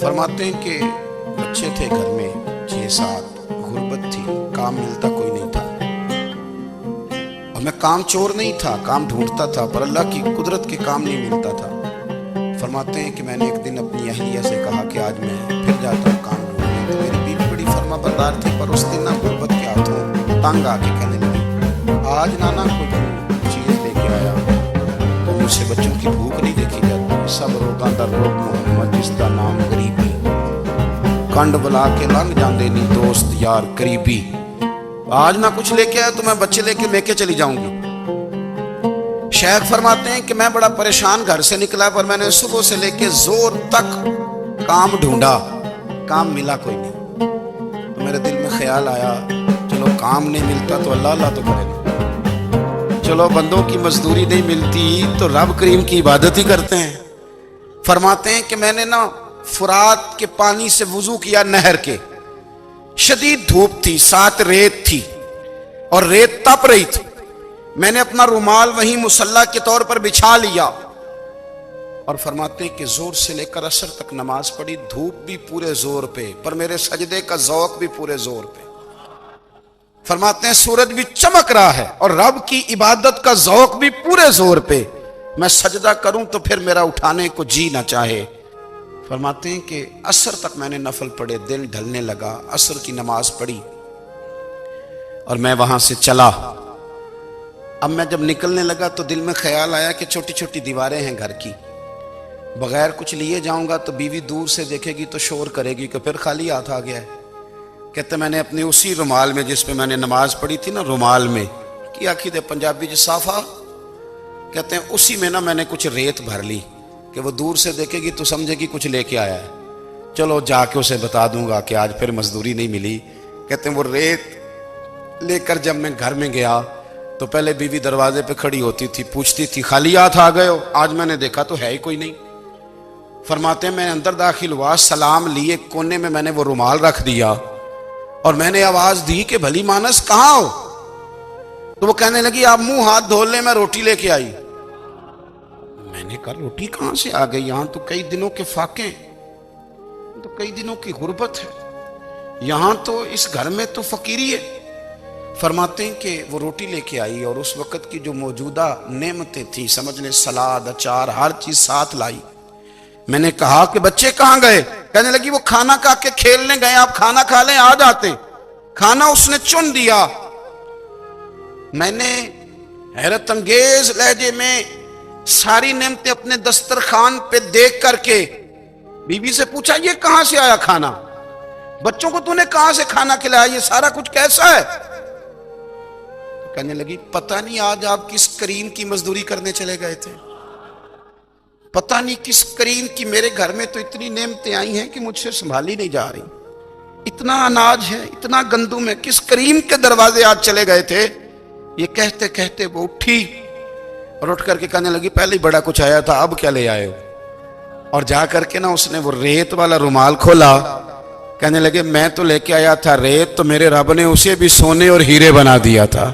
फरमाते हैं कि बच्चे थे घर में 6-7, गुर्बत थी, काम मिलता कोई नहीं था और मैं काम चोर नहीं था, काम ढूंढता था, पर अल्लाह की कुदरत के काम नहीं मिलता था। फरमाते हैं कि मैंने एक दिन अपनी अहलिया से कहा कि आज मैं फिर जाता हूँ काम ढूंढने। तो मेरी बीवी बड़ी फरमाबरदार थी, पर उस दिन ना गुर्बत के हाथों तंग आके कहने लगी, आज नाना कोई चीज़ लेके आया तो मुझसे बच्चों की भूख नहीं देखी जाती, सब रोगां दा रोग मोहम्मद जिसका नाम गरीबी, कंड बुला के लंघ जाते नहीं दोस्त यार करीबी। आज ना कुछ लेके आया तो मैं बच्चे लेके चली जाऊंगी। शेख फरमाते हैं कि मैं बड़ा परेशान घर से निकला, पर मैंने सुबह से लेके जोर तक काम ढूंढा, काम मिला कोई नहीं। तो मेरे दिल में ख्याल आया, चलो काम नहीं मिलता तो अल्लाह अल्लाह तो करेगा, चलो बंदों की मजदूरी नहीं मिलती तो रब करीम की इबादत ही करते हैं। फरमाते हैं कि मैंने ना फुरात के पानी से वुजू किया, नहर के, शदीद धूप थी, साथ रेत थी और रेत तप रही थी। मैंने अपना रुमाल वहीं मुसल्ला के तौर पर बिछा लिया और फरमाते हैं कि जोर से लेकर असर तक नमाज पढ़ी, धूप भी पूरे जोर पे, पर मेरे सजदे का ज़ौक़ भी पूरे जोर पे। फरमाते हैं सूरज भी चमक रहा है और रब की इबादत का ज़ौक़ भी पूरे जोर पे। मैं सजदा करूं तो फिर मेरा उठाने को जी ना चाहे। फरमाते हैं कि असर तक मैंने नफल पढ़े, दिन ढलने लगा, असर की नमाज पढ़ी और मैं वहां से चला। अब मैं जब निकलने लगा तो दिल में ख्याल आया कि छोटी छोटी दीवारें हैं घर की, बगैर कुछ लिए जाऊंगा तो बीवी दूर से देखेगी तो शोर करेगी कि फिर खाली हाथ आ गया है। कहते मैंने अपने उसी रुमाल में जिस पे मैंने नमाज पढ़ी थी ना, रुमाल में की आखी दे पंजाबी ज साफा, कहते हैं उसी में ना मैंने कुछ रेत भर ली कि वो दूर से देखेगी तो समझेगी कुछ लेके आया है, चलो जाके उसे बता दूंगा कि आज फिर मजदूरी नहीं मिली। कहते हैं वो रेत लेकर जब मैं घर में गया तो पहले बीवी दरवाजे पे खड़ी होती थी, पूछती थी खाली हाथ आ गए हो? आज मैंने देखा तो है ही कोई नहीं। फरमाते हैं मैं अंदर दाखिल हुआ, सलाम लिए, कोने में मैंने वो रुमाल रख दिया और मैंने आवाज दी कि भली मानस कहाँ हो? तो वो कहने लगी आप मुंह हाथ धो ले, मैं रोटी लेके आई। मैंने कहा रोटी कहां से आ गई? यहां तो कई दिनों के फाके, तो कई दिनों की गुर्बत है, यहां तो इस घर में तो फकीरी है। फरमाते हैं कि वो रोटी लेके आई और उस वक्त की जो मौजूदा नेमतें थी, समझ ले सलाद, अचार, हर चीज साथ लाई। मैंने कहा कि बच्चे कहां गए? कहने लगी वो खाना खा के खेलने गए, आप खाना खा लें आ जाते। खाना उसने चुन दिया। मैंने हैरत अंगेज लहजे में सारी नेमतें अपने दस्तरखान पे देख करके बीबी से पूछा ये कहां से आया खाना? बच्चों को तूने कहां से खाना खिलाया? ये सारा कुछ कैसा है? तो कहने लगी पता नहीं आज आप किस करीम की मजदूरी करने चले गए थे, पता नहीं किस करीम की, मेरे घर में तो इतनी नेमतें आई हैं कि मुझसे संभाली नहीं जा रही, इतना अनाज है, इतना गंदुम है, किस करीम के दरवाजे आज चले गए थे? ये कहते कहते वो उठी और उठ करके कहने लगी पहले ही बड़ा कुछ आया था, अब क्या ले आए हो? और जा करके ना उसने वो रेत वाला रुमाल खोला। कहने लगे मैं तो लेके आया था रेत, तो मेरे रब ने उसे भी सोने और हीरे बना दिया था।